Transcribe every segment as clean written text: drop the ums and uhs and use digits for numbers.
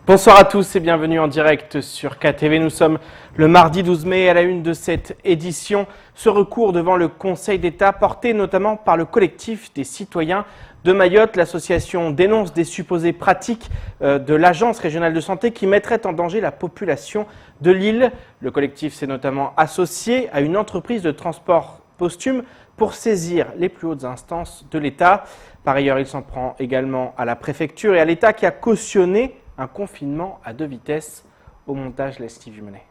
Bonsoir à tous et bienvenue en direct sur KTV. Nous sommes le mardi 12 mai à la une de cette édition. Ce recours devant le Conseil d'État porté notamment par le collectif des citoyens de Mayotte. L'association dénonce des supposées pratiques de l'Agence régionale de santé qui mettraient en danger la population de l'île. Le collectif s'est notamment associé à une entreprise de transport posthume pour saisir les plus hautes instances de l'État. Par ailleurs, il s'en prend également à la préfecture et à l'État qui a cautionné un confinement à 2 vitesses. Au montage, Steve Jumenet.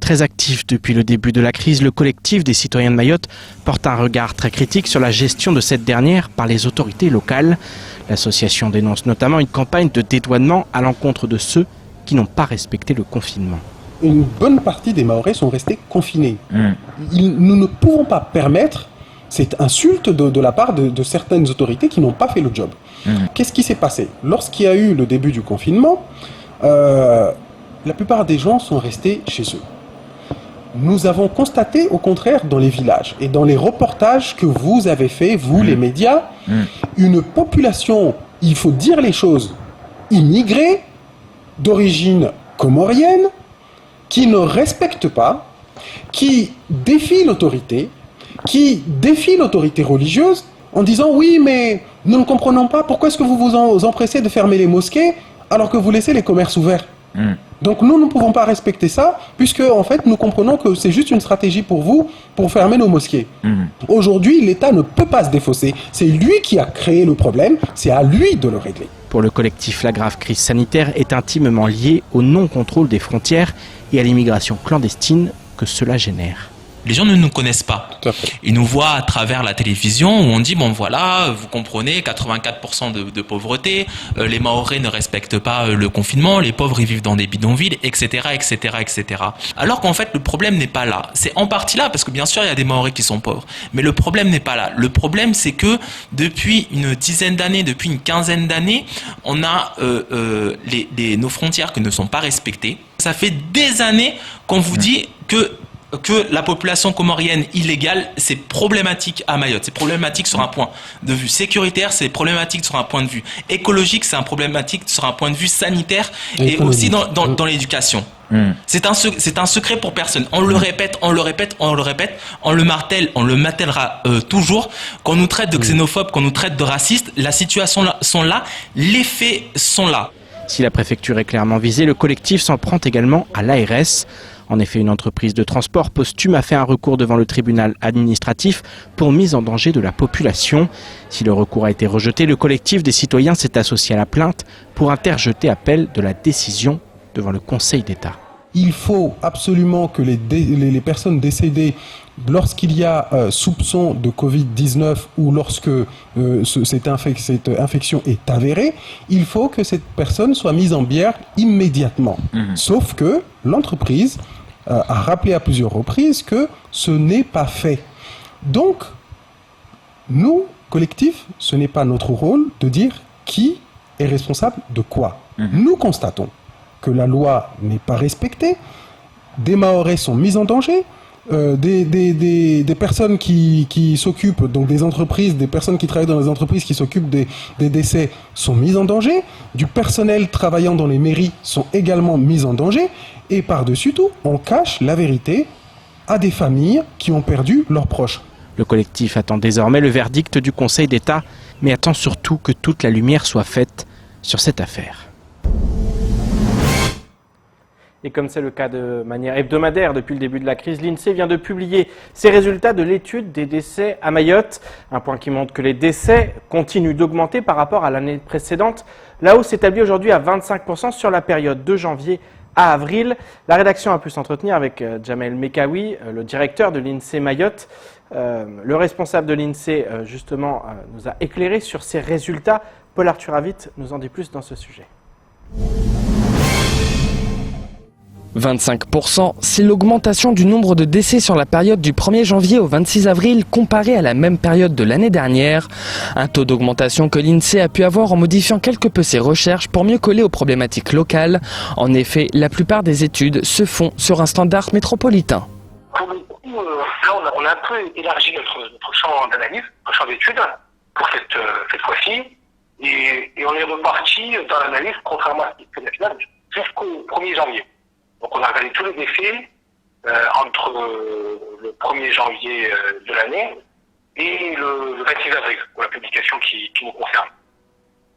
Très actif depuis le début de la crise, le collectif des citoyens de Mayotte porte un regard très critique sur la gestion de cette dernière par les autorités locales. L'association dénonce notamment une campagne de dédouanement à l'encontre de ceux qui n'ont pas respecté le confinement. Une bonne partie des Mahorais sont restés confinés. Nous ne pouvons pas permettre cette insulte de la part de certaines autorités qui n'ont pas fait le job. Qu'est-ce qui s'est passé? Lorsqu'il y a eu le début du confinement, la plupart des gens sont restés chez eux. Nous avons constaté, au contraire, dans les villages et dans les reportages que vous avez faits, vous les médias, une population, il faut dire les choses, immigrée, d'origine comorienne, qui ne respecte pas, qui défie l'autorité, qui défie l'autorité religieuse en disant « Oui, mais nous ne comprenons pas pourquoi est-ce que vous vous empressez de fermer les mosquées alors que vous laissez les commerces ouverts. » Donc nous ne pouvons pas respecter ça puisque en fait nous comprenons que c'est juste une stratégie pour vous pour fermer nos mosquées. Aujourd'hui, l'État ne peut pas se défausser. C'est lui qui a créé le problème, c'est à lui de le régler. Pour le collectif, la grave crise sanitaire est intimement liée au non-contrôle des frontières et à l'immigration clandestine que cela génère. Les gens ne nous connaissent pas. Ils nous voient à travers la télévision où on dit, bon voilà, vous comprenez, 84% de pauvreté, les Mahorais ne respectent pas le confinement, les pauvres ils vivent dans des bidonvilles, etc., etc., etc. Alors qu'en fait, le problème n'est pas là. C'est en partie là, parce que bien sûr, il y a des Mahorais qui sont pauvres. Mais le problème n'est pas là. Le problème, c'est que depuis une dizaine d'années, depuis une quinzaine d'années, on a nos frontières qui ne sont pas respectées. Ça fait des années qu'on vous dit que la population comorienne illégale, c'est problématique à Mayotte. C'est problématique sur un point de vue sécuritaire, c'est problématique sur un point de vue écologique, c'est problématique sur un point de vue sanitaire et aussi dans l'éducation. C'est un secret pour personne. On le répète, on le martèlera toujours. Qu'on nous traite de xénophobes, qu'on nous traite de racistes, la situation sont là, les faits sont là. Si la préfecture est clairement visée, le collectif s'en prend également à l'ARS. En effet, une entreprise de transport posthume a fait un recours devant le tribunal administratif pour mise en danger de la population. Si le recours a été rejeté, le collectif des citoyens s'est associé à la plainte pour interjeter appel de la décision devant le Conseil d'État. Il faut absolument que les personnes décédées, lorsqu'il y a soupçon de Covid-19 ou lorsque cette infection est avérée, il faut que cette personne soit mise en bière immédiatement. Sauf que l'entreprise a rappelé à plusieurs reprises que ce n'est pas fait. Donc, nous, collectif, ce n'est pas notre rôle de dire qui est responsable de quoi. Nous constatons que la loi n'est pas respectée, des Mahorais sont mis en danger, des personnes qui s'occupent, donc des entreprises, des personnes qui travaillent dans les entreprises qui s'occupent des décès sont mises en danger, du personnel travaillant dans les mairies sont également mis en danger, et par-dessus tout, on cache la vérité à des familles qui ont perdu leurs proches. Le collectif attend désormais le verdict du Conseil d'État, mais attend surtout que toute la lumière soit faite sur cette affaire. Et comme c'est le cas de manière hebdomadaire depuis le début de la crise, l'INSEE vient de publier ses résultats de l'étude des décès à Mayotte. Un point qui montre que les décès continuent d'augmenter par rapport à l'année précédente. La hausse s'établit aujourd'hui à 25% sur la période de janvier à avril. La rédaction a pu s'entretenir avec Jamel Mekawi, le directeur de l'INSEE Mayotte. Le responsable de l'INSEE, justement, nous a éclairé sur ces résultats. Paul Arthur Avit nous en dit plus dans ce sujet. 25%, c'est l'augmentation du nombre de décès sur la période du 1er janvier au 26 avril comparé à la même période de l'année dernière. Un taux d'augmentation que l'INSEE a pu avoir en modifiant quelque peu ses recherches pour mieux coller aux problématiques locales. En effet, la plupart des études se font sur un standard métropolitain. Pour le coup, là, on a un peu élargi notre champ d'analyse, notre champ d'études pour cette fois-ci. Et on est reparti dans l'analyse, contrairement à ce qui se fait maintenant, jusqu'au 1er janvier. Donc on a regardé tous les décès entre le 1er janvier de l'année et le 26 avril, pour la publication qui nous concerne.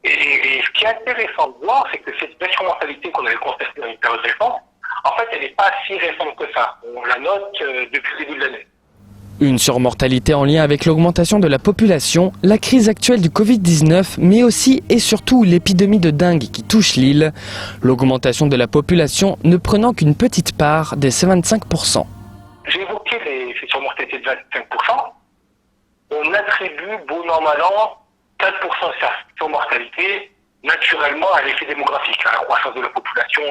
Et ce qui est intéressant de voir, c'est que cette surmortalité qu'on avait constatée dans une période récente, en fait, elle n'est pas si récente que ça. On la note depuis le début de l'année. Une surmortalité en lien avec l'augmentation de la population, la crise actuelle du Covid-19, mais aussi et surtout l'épidémie de dengue qui touche l'île. L'augmentation de la population ne prenant qu'une petite part des 25%. J'ai évoqué ces surmortalités de 25%. On attribue, bon an, mal an, 4% de cette surmortalité naturellement à l'effet démographique, à la croissance de la population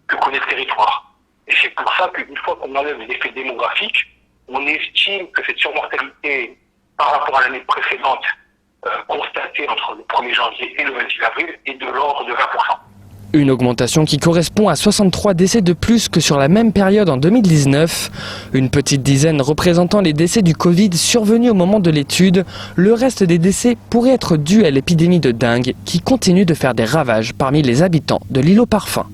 que connaît le territoire. Et c'est pour ça qu'une fois qu'on enlève les effets démographiques, on estime que cette surmortalité par rapport à l'année précédente constatée entre le 1er janvier et le 26 avril est de l'ordre de 20%. Une augmentation qui correspond à 63 décès de plus que sur la même période en 2019. Une petite dizaine représentant les décès du Covid survenus au moment de l'étude. Le reste des décès pourrait être dû à l'épidémie de dengue qui continue de faire des ravages parmi les habitants de l'île aux Parfums.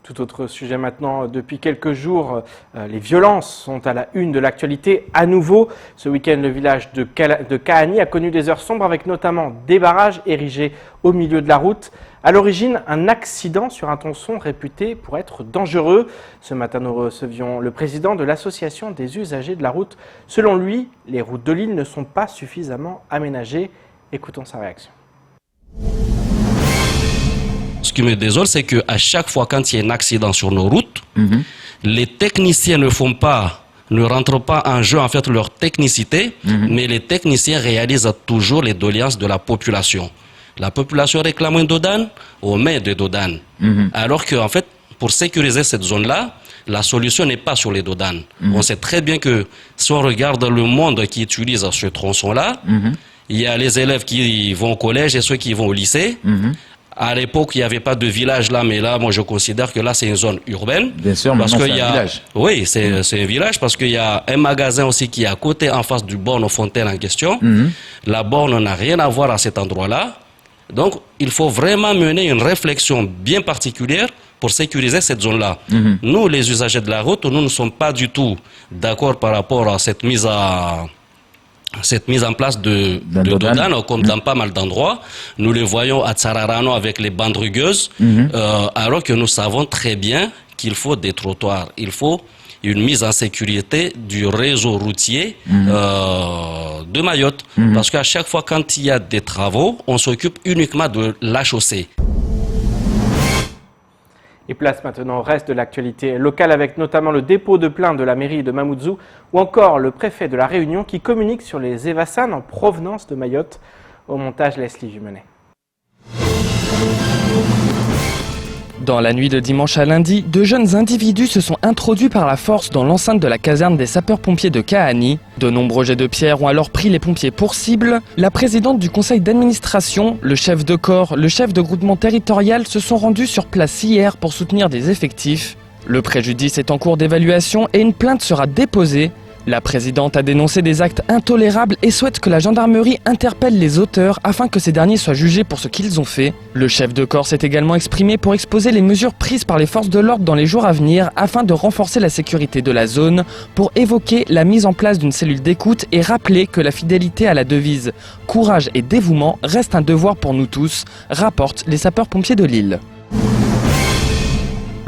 Tout autre sujet maintenant, depuis quelques jours, les violences sont à la une de l'actualité à nouveau. Ce week-end, le village de Kahani a connu des heures sombres avec notamment des barrages érigés au milieu de la route. À l'origine, un accident sur un tronçon réputé pour être dangereux. Ce matin, nous recevions le président de l'association des usagers de la route. Selon lui, les routes de l'île ne sont pas suffisamment aménagées. Écoutons sa réaction. Ce qui me désole, c'est qu'à chaque fois quand il y a un accident sur nos routes, les techniciens ne rentrent pas en jeu en fait leur technicité, mais les techniciens réalisent toujours les doléances de la population. La population réclame un dodan, on met des dodanes. Alors qu'en fait, pour sécuriser cette zone-là, la solution n'est pas sur les dodanes. On sait très bien que si on regarde le monde qui utilise ce tronçon-là, il y a les élèves qui vont au collège et ceux qui vont au lycée. À l'époque, il n'y avait pas de village là, mais là, moi, je considère que là, c'est une zone urbaine. Bien sûr, parce c'est un village. Oui, c'est un village parce qu'il y a un magasin aussi qui est à côté, en face du borne aux fontaines en question. La borne n'a rien à voir à cet endroit-là. Donc, il faut vraiment mener une réflexion bien particulière pour sécuriser cette zone-là. Nous, les usagers de la route, nous ne sommes pas du tout d'accord par rapport à cette mise en place de dodan, comme dans pas mal d'endroits. Nous le voyons à Tsararano avec les bandes rugueuses, alors que nous savons très bien qu'il faut des trottoirs. Il faut une mise en sécurité du réseau routier de Mayotte. Parce qu'à chaque fois quand il y a des travaux, on s'occupe uniquement de la chaussée. Et place maintenant au reste de l'actualité locale avec notamment le dépôt de plainte de la mairie de Mamoudzou ou encore le préfet de la Réunion qui communique sur les évasans en provenance de Mayotte. Au montage, Leslie Jumenet. Dans la nuit de dimanche à lundi, deux jeunes individus se sont introduits par la force dans l'enceinte de la caserne des sapeurs-pompiers de Kahani. De nombreux jets de pierre ont alors pris les pompiers pour cible. La présidente du conseil d'administration, le chef de corps, le chef de groupement territorial se sont rendus sur place hier pour soutenir des effectifs. Le préjudice est en cours d'évaluation et une plainte sera déposée. La présidente a dénoncé des actes intolérables et souhaite que la gendarmerie interpelle les auteurs afin que ces derniers soient jugés pour ce qu'ils ont fait. Le chef de corps s'est également exprimé pour exposer les mesures prises par les forces de l'ordre dans les jours à venir afin de renforcer la sécurité de la zone, pour évoquer la mise en place d'une cellule d'écoute et rappeler que la fidélité à la devise « Courage et dévouement » reste un devoir pour nous tous, rapportent les sapeurs-pompiers de l'île.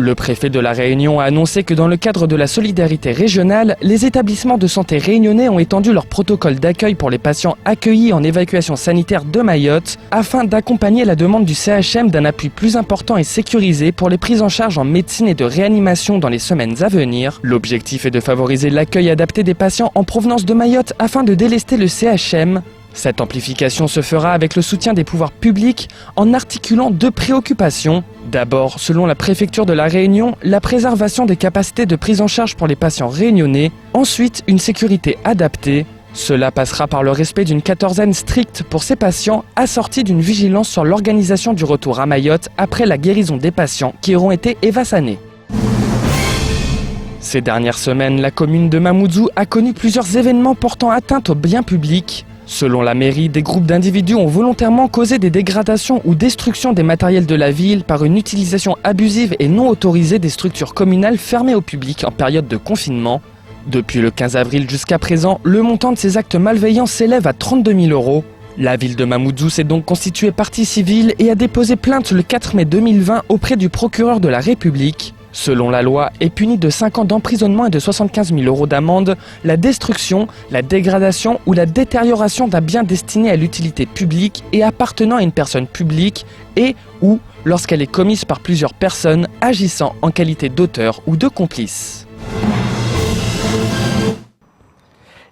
Le préfet de la Réunion a annoncé que dans le cadre de la solidarité régionale, les établissements de santé réunionnais ont étendu leur protocole d'accueil pour les patients accueillis en évacuation sanitaire de Mayotte afin d'accompagner la demande du CHM d'un appui plus important et sécurisé pour les prises en charge en médecine et de réanimation dans les semaines à venir. L'objectif est de favoriser l'accueil adapté des patients en provenance de Mayotte afin de délester le CHM. Cette amplification se fera avec le soutien des pouvoirs publics en articulant deux préoccupations. D'abord, selon la préfecture de la Réunion, la préservation des capacités de prise en charge pour les patients réunionnais. Ensuite, une sécurité adaptée. Cela passera par le respect d'une quatorzaine stricte pour ces patients, assortie d'une vigilance sur l'organisation du retour à Mayotte après la guérison des patients qui auront été évassanés. Ces dernières semaines, la commune de Mamoudzou a connu plusieurs événements portant atteinte aux biens publics. Selon la mairie, des groupes d'individus ont volontairement causé des dégradations ou destructions des matériels de la ville par une utilisation abusive et non autorisée des structures communales fermées au public en période de confinement. Depuis le 15 avril jusqu'à présent, le montant de ces actes malveillants s'élève à 32 000 €. La ville de Mamoudzou s'est donc constituée partie civile et a déposé plainte le 4 mai 2020 auprès du procureur de la République. Selon la loi, est puni de 5 ans d'emprisonnement et de 75 000 € d'amende la destruction, la dégradation ou la détérioration d'un bien destiné à l'utilité publique et appartenant à une personne publique et ou lorsqu'elle est commise par plusieurs personnes agissant en qualité d'auteur ou de complice.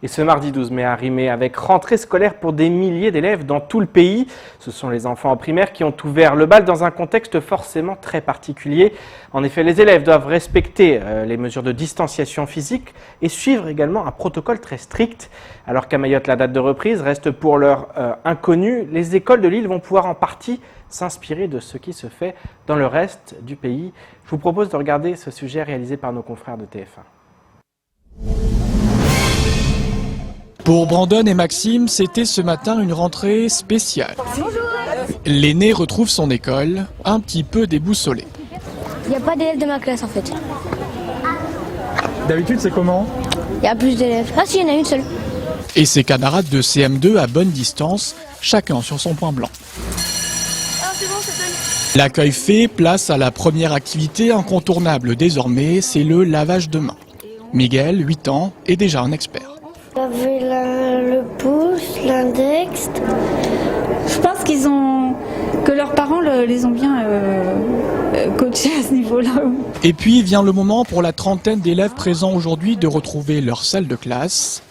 Et ce mardi 12 mai a rimé avec rentrée scolaire pour des milliers d'élèves dans tout le pays. Ce sont les enfants en primaire qui ont ouvert le bal dans un contexte forcément très particulier. En effet, les élèves doivent respecter les mesures de distanciation physique et suivre également un protocole très strict. Alors qu'à Mayotte, la date de reprise reste pour l'heure inconnue, les écoles de l'île vont pouvoir en partie s'inspirer de ce qui se fait dans le reste du pays. Je vous propose de regarder ce sujet réalisé par nos confrères de TF1. Pour Brandon et Maxime, c'était ce matin une rentrée spéciale. L'aîné retrouve son école, un petit peu déboussolé. Il n'y a pas d'élèves de ma classe en fait. D'habitude, c'est comment? Il y a plus d'élèves. Ah si, il y en a une seule. Et ses camarades de CM2 à bonne distance, chacun sur son point blanc. L'accueil fait, place à la première activité incontournable désormais, c'est le lavage de mains. Miguel, 8 ans, est déjà un expert. Laver le pouce, l'index. Je pense que leurs parents les ont bien coachés à ce niveau-là. Et puis vient le moment pour la trentaine d'élèves présents aujourd'hui de retrouver leur salle de classe.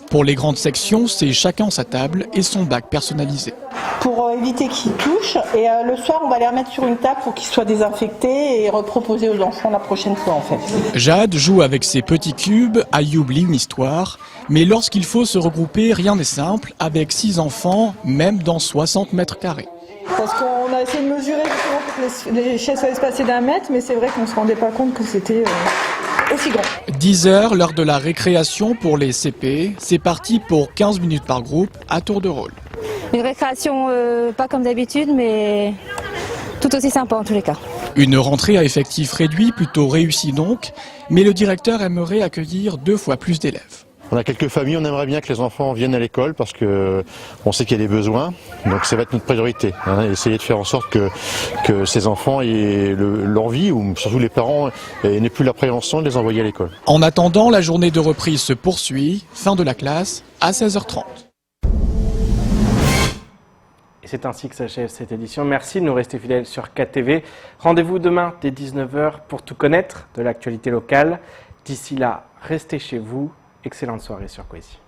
Pour les grandes sections, c'est chacun sa table et son bac personnalisé. Pour éviter qu'ils touchent, et le soir on va les remettre sur une table pour qu'ils soient désinfectés et reproposer aux enfants la prochaine fois en fait. Jade joue avec ses petits cubes, Ayoub lit une histoire, mais lorsqu'il faut se regrouper, rien n'est simple, avec 6 enfants, même dans 60 mètres carrés. Parce qu'on a essayé de mesurer justement pour que les chaises soient espacées d'1 mètre, mais c'est vrai qu'on ne se rendait pas compte que c'était aussi grand. 10 heures, l'heure de la récréation pour les CP, c'est parti pour 15 minutes par groupe, à tour de rôle. Une récréation pas comme d'habitude, mais tout aussi sympa en tous les cas. Une rentrée à effectif réduit, plutôt réussie donc, mais le directeur aimerait accueillir 2 fois plus d'élèves. On a quelques familles, on aimerait bien que les enfants viennent à l'école parce que on sait qu'il y a des besoins, donc ça va être notre priorité. Essayer de faire en sorte que ces enfants aient l'envie, ou surtout les parents n'aient plus l'appréhension de les envoyer à l'école. En attendant, la journée de reprise se poursuit, fin de la classe à 16h30. Et c'est ainsi que s'achève cette édition. Merci de nous rester fidèles sur 4TV. Rendez-vous demain dès 19h pour tout connaître de l'actualité locale. D'ici là, restez chez vous. Excellente soirée sur Coésie.